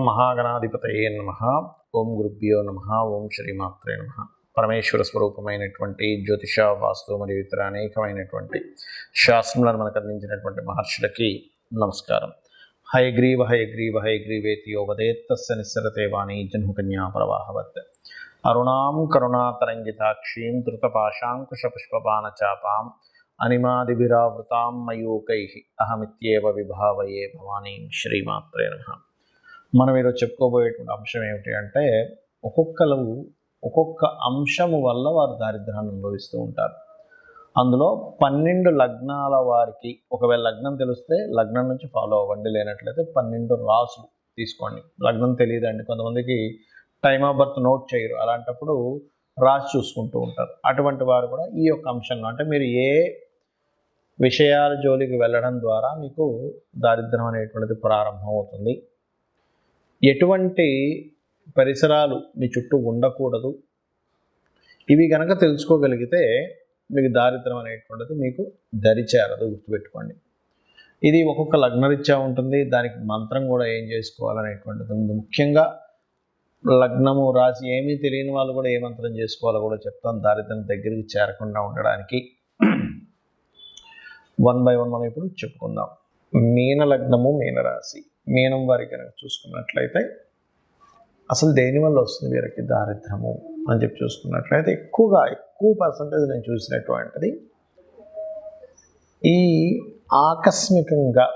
మహాగణాధిపతయే నమః. ఓం గురుభ్యో నమః. ఓం శ్రీమాత్రే నమః. పరమేశ్వర స్వరూపమైనటువంటి జ్యోతిష, వాస్తు మరియు ఇతర అనేకమైనటువంటి శాస్త్రములను మనకు అందించినటువంటి మహర్షులకి నమస్కారం. హయగ్రీవ హయగ్రీవ హయగ్రీవేతి యో వదేత్తస్య నిస్సరతే వాణి జన్మకన్యా ప్రవాహవత్. అరుణాం కరుణాతరంగితాక్షీం ధృతపాశాంకుశపుష్పబాణచాపాం అనిమాదిభిరావృతాం మయూకైః అహమిత్యేవ విభావయే భవానీం. శ్రీమాత్రే నమః. మనం ఈరోజు చెప్పుకోబోయేటువంటి అంశం ఏమిటి అంటే, ఒక్కొక్క అంశము వల్ల వారు దారిద్ర్యాన్ని అనుభవిస్తూ ఉంటారు. అందులో 12 లగ్నాల వారికి, ఒకవేళ లగ్నం తెలిస్తే లగ్నం నుంచి ఫాలో అవ్వండి, లేనట్లయితే 12 రాసులు తీసుకోండి. లగ్నం తెలియదండి, కొంతమందికి టైమ్ ఆఫ్ బర్త్ నోట్ చేయరు, అలాంటప్పుడు రాసి చూసుకుంటూ ఉంటారు. అటువంటి వారు కూడా ఈ యొక్క అంశంలో, అంటే మీరు ఏ విషయాల జోలికి వెళ్ళడం ద్వారా మీకు దారిద్ర్యం అనేటువంటిది ప్రారంభం అవుతుంది, ఎటువంటి పరిసరాలు మీ చుట్టూ ఉండకూడదు, ఇవి కనుక తెలుసుకోగలిగితే మీకు దారిద్ర్యం అనేటువంటిది మీకు దరిచేరదు. గుర్తుపెట్టుకోండి. ఇది ఒక్కొక్క లగ్నరీత్యా ఉంటుంది, దానికి మంత్రం కూడా ఏం చేసుకోవాలనేటువంటిది ఉంది. ముఖ్యంగా లగ్నము రాసి ఏమీ తెలియని వాళ్ళు కూడా ఏ మంత్రం చేసుకోవాలో కూడా చెప్తాను, దారిద్ర్యం దగ్గరికి చేరకుండా ఉండడానికి. 1 by 1 మనం ఇప్పుడు చెప్పుకుందాం. మీన లగ్నము, మీనరాశి. మీనం వారికి కనుక చూసుకున్నట్లయితే అసలు దేనివల్ల వస్తుంది వీరికి దారిద్ర్యము అని చెప్పి చూసుకున్నట్లయితే ఎక్కువ పర్సంటేజ్ నేను చూసినటువంటిది ఈ ఆకస్మికంగా,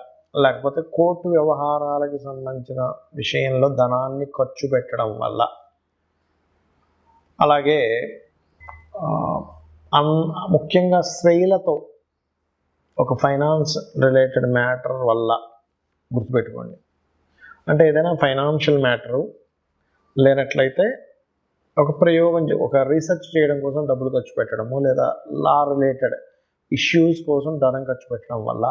లేకపోతే కోర్టు వ్యవహారాలకు సంబంధించిన విషయంలో ధనాన్ని ఖర్చు పెట్టడం వల్ల, అలాగే ముఖ్యంగా స్త్రీలతో ఒక ఫైనాన్స్ రిలేటెడ్ మ్యాటర్ వల్ల. గుర్తుపెట్టుకోండి, అంటే ఏదైనా ఫైనాన్షియల్ మ్యాటరు, లేనట్లయితే ఒక ప్రయోగం, ఒక రీసెర్చ్ చేయడం కోసం డబ్బులు ఖర్చు పెట్టడము, లేదా లా రిలేటెడ్ ఇష్యూస్ కోసం ధనం ఖర్చు పెట్టడం వల్ల,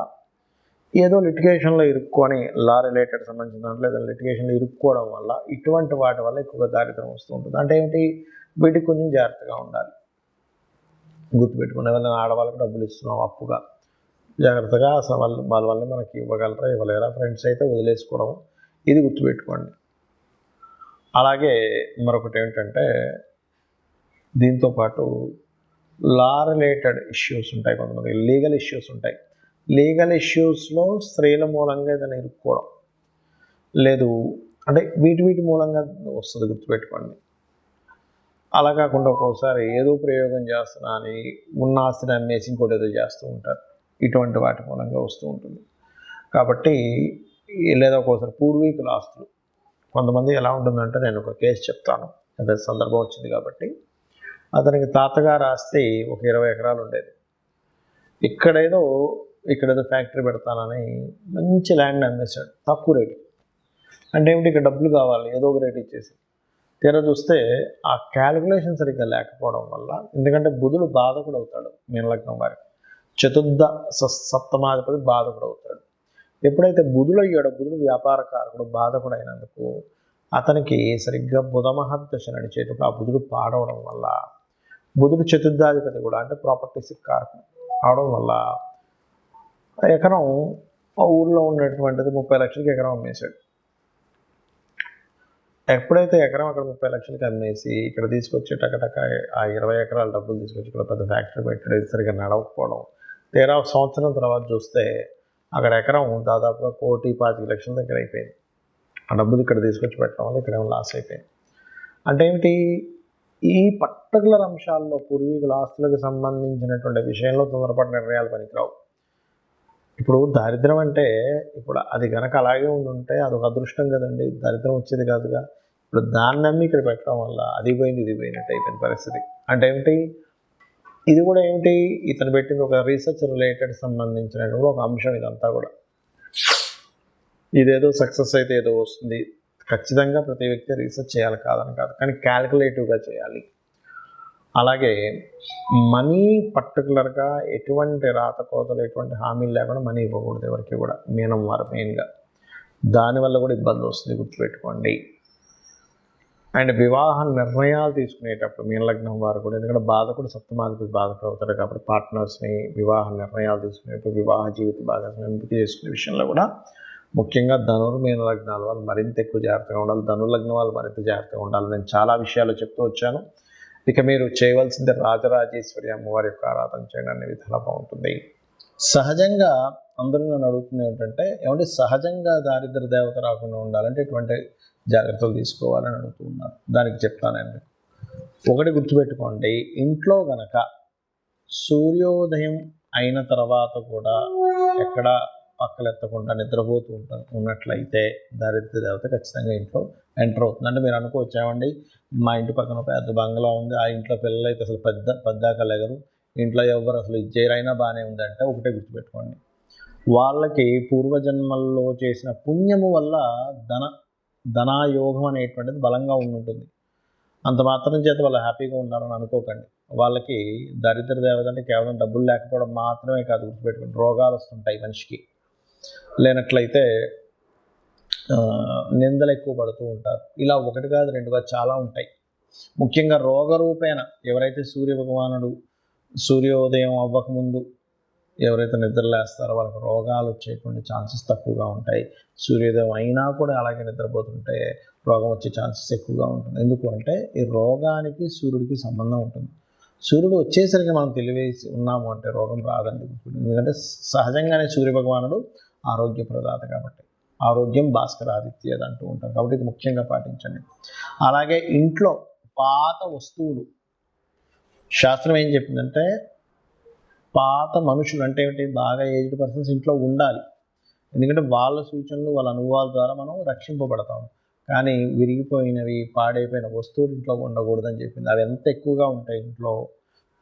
ఏదో లిటిగేషన్లో ఇరుక్కొని, లా రిలేటెడ్ సంబంధించిన దాంట్లో ఏదైనా లిటిగేషన్లో ఇరుక్కోవడం వల్ల, ఇటువంటి వాటి వల్ల ఎక్కువగా దారిద్ర్యం వస్తూ ఉంటుంది. అంటే ఏమిటి, వీటికి కొంచెం జాగ్రత్తగా ఉండాలి. గుర్తుపెట్టుకునే వాళ్ళని, ఆడవాళ్ళకి డబ్బులు ఇస్తున్నాం అప్పుగా, జాగ్రత్తగా అసలు వాళ్ళ వల్ల మనకి ఇవ్వగలరా ఇవ్వలేరా, ఫ్రెండ్స్ అయితే వదిలేసుకోవడం, ఇది గుర్తుపెట్టుకోండి. అలాగే మరొకటి ఏంటంటే, దీంతోపాటు లా రిలేటెడ్ ఇష్యూస్ ఉంటాయి, కొంతమంది లీగల్ ఇష్యూస్ ఉంటాయి. లీగల్ ఇష్యూస్లో స్త్రీల మూలంగా ఏదైనా ఇరుక్కోవడం లేదు, అంటే వీటి మూలంగా వస్తుంది. గుర్తుపెట్టుకోండి. అలా కాకుండా ఒక్కోసారి ఏదో ప్రయోగం చేస్తున్నా అని ఉన్న ఆస్తిని అమ్మేసి ఇంకోటి ఏదో చేస్తూ ఉంటారు. ఇటువంటి వాటి మూలంగా వస్తూ ఉంటుంది. కాబట్టి లేదా ఒక్కోసారి పూర్వీకుల ఆస్తులు, కొంతమంది ఎలా ఉంటుందంటే, నేను ఒక కేసు చెప్తాను, అదే సందర్భం వచ్చింది కాబట్టి. అతనికి తాతగారు ఆస్తి ఒక 20 ఎకరాలు ఉండేది. ఇక్కడేదో ఫ్యాక్టరీ పెడతానని మంచి ల్యాండ్ అమ్మేశాడు తక్కువ రేటు. అంటే ఏమిటి, ఇక్కడ డబ్బులు కావాలి, ఏదో ఒక రేటు ఇచ్చేసి. తీరా చూస్తే ఆ క్యాలిక్యులేషన్ సరిగ్గా లేకపోవడం వల్ల, ఎందుకంటే బుధుడు బాధకుడు అవుతాడు మీనలగ్నం వారికి, చతుర్థ సప్తమాధిపతి బాధకుడు అవుతాడు. ఎప్పుడైతే బుధుడు అయ్యాడో, బుధుడు వ్యాపార కారకుడు, బాధకుడు అయినందుకు అతనికి సరిగ్గా బుధమహర్దశ నడిచేటప్పుడు ఆ బుధుడు పాడవడం వల్ల, బుధుడు చతుర్థాధిపతి కూడా, అంటే ప్రాపర్టీస్ కారకుడు అవడం వల్ల, ఎకరం ఊళ్ళో ఉన్నటువంటిది 30 లక్షలకి ఎకరం అమ్మేశాడు. ఎప్పుడైతే ఎకరం అక్కడ 30 లక్షలకి అమ్మేసి ఇక్కడ తీసుకొచ్చి టకటక ఆ 20 ఎకరాల డబ్బులు తీసుకొచ్చి ఇక్కడ పెద్ద ఫ్యాక్టరీ పెట్టడం, సరిగ్గా నడవకపోవడం, తీరా సంవత్సరం తర్వాత చూస్తే అక్కడ ఎకరం దాదాపుగా 1,25,00,000 దగ్గర అయిపోయింది. ఆ డబ్బులు ఇక్కడ తీసుకొచ్చి పెట్టడం వల్ల ఇక్కడ లాస్ అయిపోయింది. అంటే ఏమిటి, ఈ పర్టికులర్ అంశాల్లో పూర్వీకుల ఆస్తులకు సంబంధించినటువంటి విషయంలో తొందరపాటు నిర్ణయాలు పనికిరావు. ఇప్పుడు దారిద్ర్యం అంటే, ఇప్పుడు అది కనుక అలాగే ఉంటే అదొక అదృష్టం కదండి, దారిద్ర్యం వచ్చేది కాదుగా. ఇప్పుడు దాన్ని నమ్మి ఇక్కడ పెట్టడం వల్ల అది పోయింది ఇది పోయినట్టు అయిపోయింది పరిస్థితి. అంటే ఏమిటి, ఇది కూడా ఏమిటి, ఇతను పెట్టింది ఒక రీసెర్చ్ రిలేటెడ్ సంబంధించినటువంటి ఒక అంశం. ఇదంతా కూడా ఇదేదో సక్సెస్ అయితే ఏదో వస్తుంది, ఖచ్చితంగా ప్రతి వ్యక్తి రీసెర్చ్ చేయాలి కాదని కాదు, కానీ క్యాల్కులేటివ్గా చేయాలి. అలాగే మనీ పర్టికులర్గా ఎటువంటి రాతకోతలు, ఎటువంటి హామీలు లేకుండా మనీ ఇవ్వకూడదు ఎవరికి కూడా, మీనం వారు మెయిన్గా. దానివల్ల కూడా ఇబ్బంది వస్తుంది, గుర్తుపెట్టుకోండి. అండ్ వివాహ నిర్ణయాలు తీసుకునేటప్పుడు మీనలగ్నం వారు కూడా, ఎందుకంటే బాధకుడు సప్తమాధిపతి బాధకుడు అవుతాడు కాబట్టి, పార్ట్నర్స్ని వివాహ నిర్ణయాలు తీసుకునేటప్పుడు, వివాహ జీవిత భాగస్వామిని ఎంపిక చేసుకునే విషయంలో కూడా ముఖ్యంగా ధనుర్మీన లగ్నాల వాళ్ళు మరింత ఎక్కువ జాగ్రత్తగా ఉండాలి, ధనుర్లగ్నం వాళ్ళు మరింత జాగ్రత్తగా ఉండాలి. నేను చాలా విషయాలు చెప్తూ వచ్చాను. ఇక మీరు చేయవలసింది రాజరాజేశ్వరి అమ్మవారి యొక్క ఆరాధన చేయడం అనే విధాలా బాగుంటుంది. సహజంగా అందరూ నన్ను అడుగుతుంది ఏంటంటే, ఏమంటే సహజంగా దారిద్ర దేవత రాకుండా ఉండాలంటే ఎటువంటి జాగ్రత్తలు తీసుకోవాలని అడుగుతున్నారు. దానికి చెప్తానండి. ఒకటి గుర్తుపెట్టుకోండి, ఇంట్లో గనక సూర్యోదయం అయిన తర్వాత కూడా ఎక్కడ పక్కలెత్తకుండా నిద్రపోతూ ఉన్నట్లయితే దారిద్ర దేవత ఖచ్చితంగా ఇంట్లో ఎంటర్ అవుతుంది. అంటే మీరు అనుకోవచ్చు, ఏమండి మా ఇంటి పక్కన పెద్ద బంగ్లా ఉంది, ఆ ఇంట్లో పిల్లలు అయితే అసలు పెద్దాక లేగరు, ఇంట్లో ఎవరు అసలు ఇచ్చేరైనా బాగానే ఉంది అంటే ఒకటే గుర్తుపెట్టుకోండి, వాళ్ళకి పూర్వజన్మల్లో చేసిన పుణ్యము వల్ల ధనాయోగం అనేటువంటిది బలంగా ఉంటుంది. అంత మాత్రం చేత వాళ్ళు హ్యాపీగా ఉండాలని అనుకోకండి. వాళ్ళకి దరిద్ర దేవత అంటే కేవలం డబ్బులు లేకపోవడం మాత్రమే కాదు, గుర్తుపెట్టుకోండి, రోగాలు వస్తుంటాయి మనిషికి. లేనట్లయితే నిందలు ఎక్కువ పడుతూ ఉంటారు. ఇలా ఒకటి కాదు రెండు కాదు చాలా ఉంటాయి. ముఖ్యంగా రోగరూపేణ ఎవరైతే సూర్య భగవానుడు సూర్యోదయం అవ్వకముందు ఎవరైతే నిద్రలేస్తారో వాళ్ళకి రోగాలు వచ్చేటువంటి ఛాన్సెస్ తక్కువగా ఉంటాయి. సూర్యోదయం అయినా కూడా అలాగే నిద్రపోతుంటే రోగం వచ్చే ఛాన్సెస్ ఎక్కువగా ఉంటుంది. ఎందుకు అంటే ఈ రోగానికి సూర్యుడికి సంబంధం ఉంటుంది. సూర్యుడు వచ్చేసరికి మనం తెలివేసి ఉన్నాము అంటే రోగం రాదండి. ఎందుకంటే సహజంగానే సూర్య భగవానుడు ఆరోగ్య ప్రదాత కాబట్టి, ఆరోగ్యం భాస్కరాదిత్యది అంటూ ఉంటారు కాబట్టి ఇది ముఖ్యంగా పాటించండి. అలాగే ఇంట్లో పాత వస్తువులు, శాస్త్రం ఏం చెప్పిందంటే పాత మనుషులు అంటే ఏమిటి, బాగా ఏజ్డ్ పర్సన్స్ ఇంట్లో ఉండాలి. ఎందుకంటే వాళ్ళ సూచనలు వాళ్ళ అనుభవాల ద్వారా మనం రక్షింపబడతాం. కానీ విరిగిపోయినవి పాడైపోయిన వస్తువులు ఇంట్లో ఉండకూడదని చెప్పింది. అవి ఎంత ఎక్కువగా ఉంటాయి ఇంట్లో,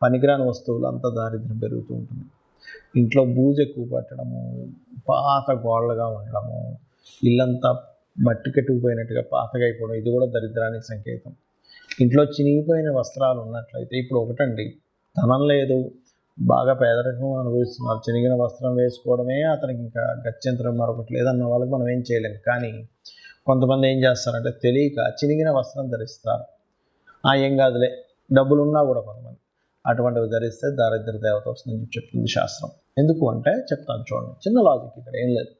పనికిరాని వస్తువులు అంత దారిద్ర్యం పెరుగుతూ ఉంటుంది. ఇంట్లో బూజు ఎక్కువ పట్టడము, పాత గోళ్ళగా ఉండడము, ఇల్లంతా మట్టి కట్టుకుపోయినట్టుగా పాతగా అయిపోవడం, ఇది కూడా దరిద్రానికి సంకేతం. ఇంట్లో చినిగిపోయిన వస్త్రాలు ఉన్నట్లయితే, ఇప్పుడు ఒకటండి, ధనం లేదు, బాగా పేదరికం అనుభవిస్తున్నారు, చినిగిన వస్త్రం వేసుకోవడమే అతనికి ఇంకా గత్యంతరం మరొకటి లేదన్న వాళ్ళకి మనం ఏం చేయలేం. కానీ కొంతమంది ఏం చేస్తారంటే తెలియక చినిగిన వస్త్రం ధరిస్తారు. ఏం కాదులే, డబ్బులున్నా కూడా కొంతమంది అటువంటివి ధరిస్తే దారిద్ర దేవత వస్తుందని చెప్తుంది శాస్త్రం. ఎందుకు అంటే చెప్తాను చూడండి, చిన్న లాజిక్ ఇక్కడ ఏం లేదు.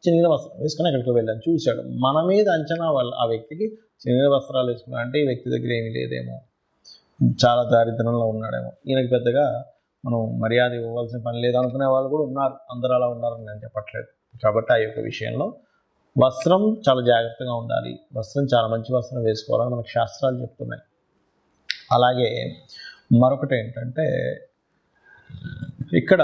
చినిగిన వస్త్రం వేసుకుని ఎక్కడికి వెళ్ళాను, చూశాడు, మన మీద అంచనా వల్ల ఆ వ్యక్తికి చినిగిన వస్త్రాలు వేసుకున్నా అంటే ఈ వ్యక్తి దగ్గర ఏమీ లేదేమో, చాలా దారిద్రంలో ఉన్నాడేమో, ఈయనకి పెద్దగా మనం మర్యాద ఇవ్వవలసిన పని లేదు అనుకునే వాళ్ళు కూడా ఉన్నారు. అందరూ అలా ఉన్నారని నేను చెప్పట్లేదు. కాబట్టి ఆ యొక్క విషయంలో వస్త్రం చాలా జాగ్రత్తగా ఉండాలి. వస్త్రం చాలా మంచి వస్త్రం వేసుకోవాలని మనకు శాస్త్రాలు చెప్తున్నాయి. అలాగే మరొకటి ఏంటంటే, ఇక్కడ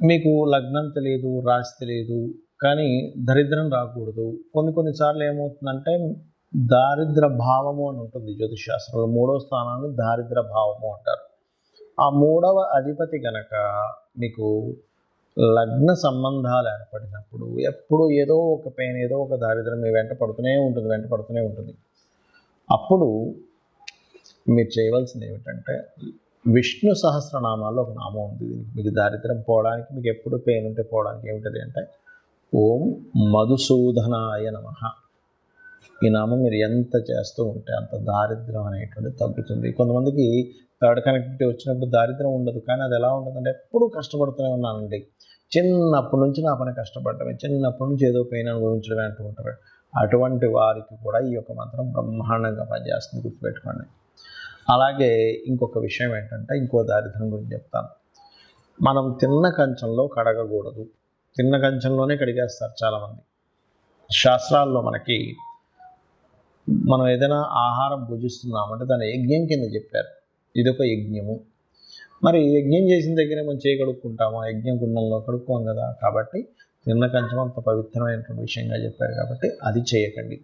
మీకు లగ్నం తెలియదు, రాశి తెలియదు, కానీ దరిద్రం రాకూడదు. కొన్నిసార్లు ఏమవుతుందంటే దారిద్ర భావము అని ఉంటుంది జ్యోతిష్ శాస్త్రంలో. 3వ స్థానాన్ని దారిద్ర భావము అంటారు. ఆ 3వ అధిపతి గనక మీకు లగ్న సంబంధాలు ఏర్పడినప్పుడు ఎప్పుడు ఏదో ఒక పెయిన్, ఏదో ఒక దారిద్రం మీ వెంట పడుతూనే ఉంటుంది. అప్పుడు మీరు చేయవలసింది ఏమిటంటే, విష్ణు సహస్రనామాల్లో ఒక నామం ఉంది. మీకు దారిద్రం పోవడానికి, మీకు ఎప్పుడు పెయిన్ ఉంటే పోవడానికి ఏమిటది అంటే ఓం మధుసూదనాయ నమః. ఈ నామం మీరు ఎంత చేస్తూ ఉంటే అంత దారిద్రం అనేటువంటిది తగ్గుతుంది. కొంతమందికి థర్డ్ కనెక్టివిటీ వచ్చినప్పుడు దారిద్రం ఉండదు, కానీ అది ఎలా ఉంటుందంటే ఎప్పుడూ కష్టపడుతూనే ఉన్నానండి, చిన్నప్పటి నుంచి నా పని కష్టపడటమే, చిన్నప్పటి నుంచి ఏదో పెయిన్ అనుభవించడమే అంటూ ఉంటారు. అటువంటి వారికి కూడా ఈ యొక్క మంత్రం బ్రహ్మాండంగా పనిచేస్తుంది, గుర్తుపెట్టుకోండి. అలాగే ఇంకొక విషయం ఏంటంటే, ఇంకో దారిద్రం గురించి చెప్తాను. మనం తిన్న కంచంలో కడగకూడదు. తిన్న కంచంలోనే కడిగేస్తారు చాలామంది. శాస్త్రాల్లో మనకి మనం ఏదైనా ఆహారం భుజిస్తున్నామంటే దాన్ని యజ్ఞం కింద చెప్పారు. ఇదొక యజ్ఞము. మరి యజ్ఞం చేసిన దగ్గరే మనం చేయగలుగుకుంటామా? యజ్ఞం కుండంలో కడుక్కోం కదా. కాబట్టి తిన్న కంచం అంత పవిత్రమైనటువంటి విషయంగా చెప్పారు కాబట్టి అది చేయకండి.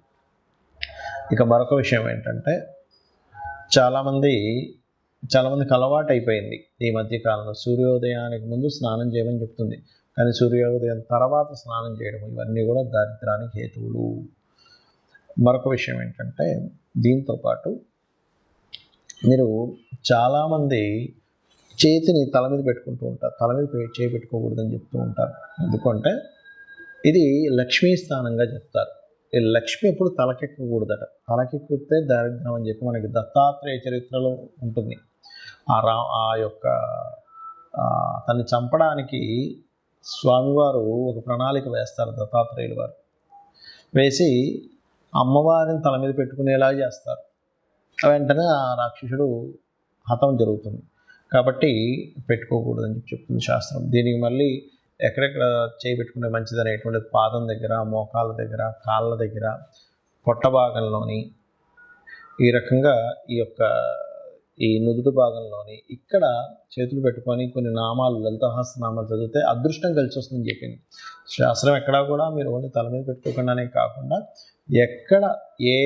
ఇక మరొక విషయం ఏంటంటే, చాలామందికి అలవాటు అయిపోయింది ఈ మధ్యకాలంలో సూర్యోదయానికి ముందు స్నానం చేయమని చెప్తుంది, కానీ సూర్యోదయం తర్వాత స్నానం చేయడం, ఇవన్నీ కూడా దారిద్రానికి హేతువులు. మరొక విషయం ఏంటంటే, దీంతోపాటు మీరు చాలామంది చేతిని తల మీద పెట్టుకుంటూ ఉంటారు, తల మీద చేయి పెట్టుకోకూడదని చెప్తూ ఉంటారు. ఎందుకంటే ఇది లక్ష్మీ స్థానంగా చెప్తారు. ఈ లక్ష్మి ఎప్పుడు తలకెక్కకూడదట. తలకెక్కితే దారిద్రం అని చెప్పి మనకి దత్తాత్రేయ చరిత్రలో ఉంటుంది. ఆ యొక్క తన్ని చంపడానికి స్వామివారు ఒక ప్రణాళిక వేస్తారు, దత్తాత్రేయులు వారు వేసి అమ్మవారిని తల మీద పెట్టుకునేలా చేస్తారు. వెంటనే ఆ రాక్షసుడు హతం జరుగుతుంది. కాబట్టి పెట్టుకోకూడదని చెప్తుంది శాస్త్రం. దీనికి మళ్ళీ ఎక్కడెక్కడ చేయబెట్టుకుంటే మంచిది అనేటువంటి పాదం దగ్గర, మోకాళ్ళ దగ్గర, కాళ్ళ దగ్గర, పొట్ట భాగంలోని, ఈ రకంగా ఈ నుదుటి భాగంలోని ఇక్కడ చేతులు పెట్టుకొని కొన్ని నామాలు, లలితాసహస్రనామాలు చదివితే అదృష్టం కలిసి వస్తుందని చెప్పింది శాస్త్రం. ఎక్కడా కూడా మీరు ఓన్లీ తల మీద పెట్టుకోకుండానే కాకుండా ఎక్కడ ఏ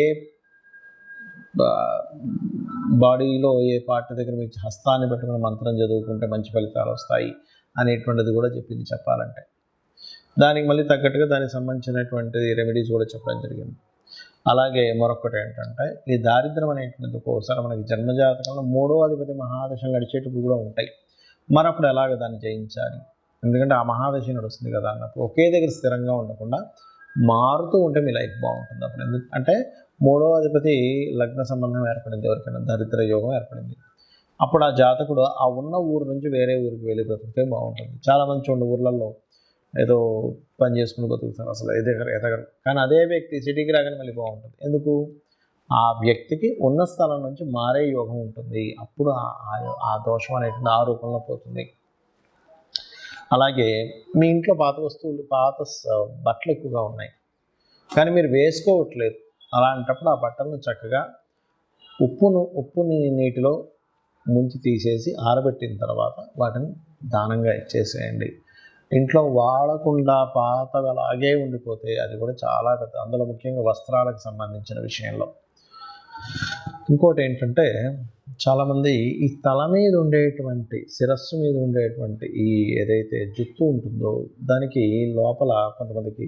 బాడీలో ఏ పార్ట్ దగ్గర మీకు హస్తాన్ని పెట్టుకుని మంత్రం చదువుకుంటే మంచి ఫలితాలు వస్తాయి అనేటువంటిది కూడా చెప్పింది చెప్పాలంటే. దానికి మళ్ళీ తగ్గట్టుగా దానికి సంబంధించినటువంటి రెమెడీస్ కూడా చెప్పడం జరిగింది. అలాగే మరొకటి ఏంటంటే, ఈ దారిద్ర్యం అనేటువంటిది ఒక్కోసారి మనకి జన్మజాతకంలో 3వ అధిపతి మహాదశ నడిచేటప్పుడు కూడా ఉంటాయి. మరప్పుడు ఎలాగ దాన్ని జయించాలి? ఎందుకంటే ఆ మహాదశ నడుస్తుంది కదా అన్నప్పుడు ఒకే దగ్గర స్థిరంగా ఉండకుండా మారుతూ ఉంటే మీ లైఫ్ బాగుంటుంది. అప్పుడు ఎందుకంటే 3వ అధిపతి లగ్న సంబంధం ఏర్పడింది, ఎవరికైనా దరిద్ర యోగం ఏర్పడింది. అప్పుడు ఆ జాతకుడు ఆ ఉన్న ఊరు నుంచి వేరే ఊరికి వెళ్ళి బ్రతికితే బాగుంటుంది. చాలామంది చూడండి ఊర్లలో ఏదో పని చేసుకుని బతుకుతారు, అసలు ఎదగరు. కానీ అదే వ్యక్తి సిటీకి రాగానే మళ్ళీ బాగుంటుంది. ఎందుకు? ఆ వ్యక్తికి ఉన్న స్థలం నుంచి మారే యోగం ఉంటుంది. అప్పుడు ఆ దోషం అనేటువంటి ఆ రూపంలో పోతుంది. అలాగే మీ ఇంట్లో పాత వస్తువులు, పాత బట్టలు ఎక్కువగా ఉన్నాయి కానీ మీరు వేసుకోవట్లేదు. అలాంటప్పుడు ఆ బట్టలను చక్కగా ఉప్పుని నీటిలో ముంచి తీసేసి ఆరబెట్టిన తర్వాత వాటిని దానంగా ఇచ్చేసేయండి. ఇంట్లో వాడకుండా పాతగా అలాగే ఉండిపోతే అది కూడా చాలా పెద్ద, అందులో ముఖ్యంగా వస్త్రాలకు సంబంధించిన విషయంలో. ఇంకోటి ఏంటంటే, చాలామంది ఈ తల మీద ఉండేటువంటి, శిరస్సు మీద ఉండేటువంటి ఈ ఏదైతే జుత్తు ఉంటుందో దానికి లోపల కొంతమందికి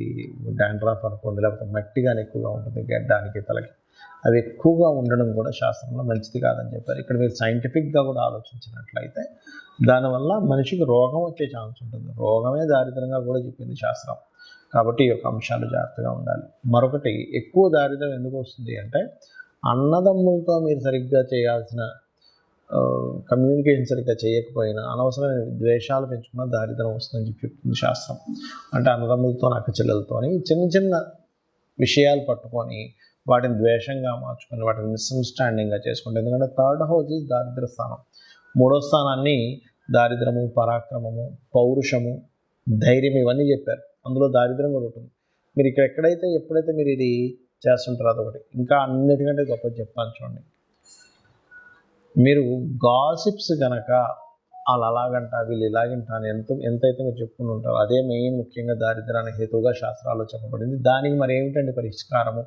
డాండ్రఫ్ అనుకోండి, లేకపోతే మట్టి కానీ ఎక్కువగా ఉంటుంది గడ్డానికి, తలకి. అవి ఎక్కువగా ఉండడం కూడా శాస్త్రంలో మంచిది కాదని చెప్పారు. ఇక్కడ మీరు సైంటిఫిక్గా కూడా ఆలోచించినట్లయితే దానివల్ల మనిషికి రోగం వచ్చే ఛాన్స్ ఉంటుంది. రోగమే దారిద్రంగా కూడా చెప్పింది శాస్త్రం. కాబట్టి ఈ యొక్క అంశాలు జాగ్రత్తగా ఉండాలి. మరొకటి, ఎక్కువ దారిద్రం ఎందుకు వస్తుంది అంటే, అన్నదమ్ములతో మీరు సరిగ్గా చేయాల్సిన కమ్యూనికేషన్ సరిగ్గా చేయకపోయినా అనవసరమైన ద్వేషాలు పెంచుకున్న దారిద్రం వస్తుందని చెప్తుంది శాస్త్రం. అంటే అన్నదమ్ములతో, అక్క చెల్లెలతో చిన్న చిన్న విషయాలు పట్టుకొని వాటిని ద్వేషంగా మార్చుకొని వాటిని మిస్అండర్స్టాండింగ్గా చేసుకుంటే, ఎందుకంటే 3rd హౌస్ ఈజ్ దారిద్ర స్థానం. 3వ స్థానాన్ని దారిద్రము, పరాక్రమము, పౌరుషము, ధైర్యం ఇవన్నీ చెప్పారు. అందులో దారిద్రం కూడా ఉంటుంది. మీరు ఇక్కడ ఎప్పుడైతే మీరు ఇది చేస్తుంటారు అదొకటి. ఇంకా అన్నిటికంటే గొప్పది చెప్తాను చూడండి. మీరు గాసిప్స్ కనుక వాళ్ళు అలాగంట వీళ్ళు ఇలాగంట అని ఎంతైతే మీరు చెప్పుకుని ఉంటారో అదే మెయిన్ ముఖ్యంగా దారిద్రానికి హేతువుగా శాస్త్రాల్లో చెప్పబడింది. దానికి మరి ఏమిటండి పరిష్కారము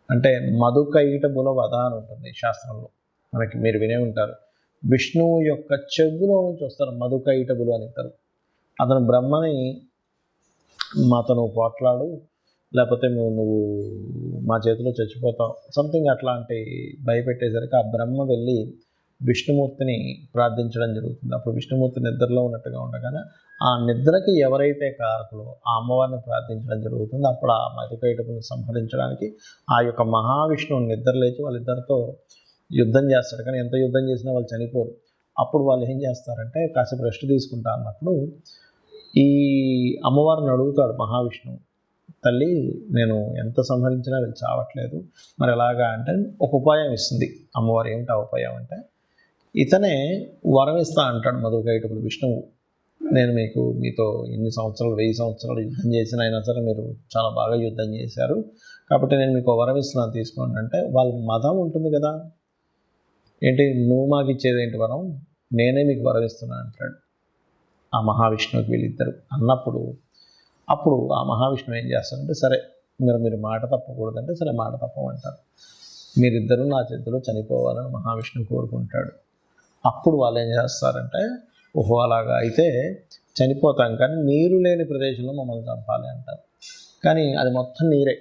అంటే, మధుకైటబుల వధ అని ఉంటుంది శాస్త్రంలో. మనకి మీరు వినే ఉంటారు, విష్ణువు యొక్క చెవులో నుంచి వస్తారు మధుకైటబులు అని అంటారు. అతను బ్రహ్మని మాతో నువ్వు పోట్లాడు, లేకపోతే నువ్వు మా చేతిలో చచ్చిపోతావు, సంథింగ్ అట్లాంటి భయపెట్టేసరికి ఆ బ్రహ్మ వెళ్ళి విష్ణుమూర్తిని ప్రార్థించడం జరుగుతుంది. అప్పుడు విష్ణుమూర్తి నిద్రలో ఉన్నట్టుగా ఉండగానే ఆ నిద్రకి ఎవరైతే కారకులో ఆ అమ్మవారిని ప్రార్థించడం జరుగుతుంది. అప్పుడు ఆ మధుకైటపుని సంహరించడానికి ఆ యొక్క మహావిష్ణువు నిద్ర లేచి వాళ్ళిద్దరితో యుద్ధం చేస్తాడు. కానీ ఎంత యుద్ధం చేసినా వాళ్ళు చనిపోరు. అప్పుడు వాళ్ళు ఏం చేస్తారంటే, కాసేపు రెస్ట్ తీసుకుంటా అన్నప్పుడు ఈ అమ్మవారిని అడుగుతాడు మహావిష్ణువు, తల్లి నేను ఎంత సంహరించినా వీళ్ళు చావట్లేదు, మరి ఎలాగా అంటే ఒక ఉపాయం ఇస్తుంది అమ్మవారు. ఏమిటి ఆ ఉపాయం అంటే, ఇతనే వరం ఇస్తా అంటాడు మధుకైటపుడు విష్ణువు. నేను మీతో ఎన్ని సంవత్సరాలు 1000 సంవత్సరాలు యుద్ధం చేసిన అయినా సరే మీరు చాలా బాగా యుద్ధం చేశారు, కాబట్టి నేను మీకు వరం ఇస్తున్నాను తీసుకోండి అంటే, వాళ్ళ మదం ఉంటుంది కదా, ఏంటి నువ్వు మాకు ఇచ్చేది ఏంటి వరం, నేనే మీకు వరం ఇస్తున్నాను అంటాడు ఆ మహావిష్ణువుకి వీళ్ళిద్దరు అన్నప్పుడు. అప్పుడు ఆ మహావిష్ణువు ఏం చేస్తారంటే, సరే మీరు మాట తప్పకూడదంటే సరే మాట తప్పమంటారు. మీరిద్దరూ నా చేతిలో చనిపోవాలని మహావిష్ణువు కోరుకుంటాడు. అప్పుడు వాళ్ళు ఏం చేస్తారంటే, ఓహో అలాగా అయితే చనిపోతాం కానీ నీరు లేని ప్రదేశంలో మమ్మల్ని చంపాలి అంటారు. కానీ అది మొత్తం నీరే.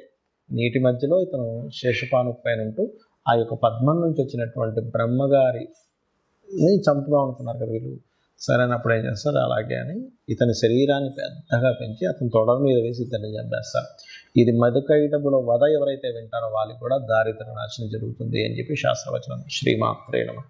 నీటి మధ్యలో ఇతను శేషపాను పైన ఉంటూ ఆ యొక్క పద్మం నుంచి వచ్చినటువంటి బ్రహ్మగారిని చంపుదాం అనుకున్నారు కదా వీళ్ళు. సరైనప్పుడు ఏం చేస్తారు, అలాగే అని ఇతని శరీరాన్ని పెద్దగా పెంచి అతని తొడల మీద వేసి ఇతన్ని చంపేస్తారు. ఇది మధుకైటబుల వధ ఎవరైతే వింటారో వాళ్ళకి కూడా దారిద్ర నాశనం జరుగుతుంది అని చెప్పి శాస్త్రవచనం. శ్రీమాత్రే నమః.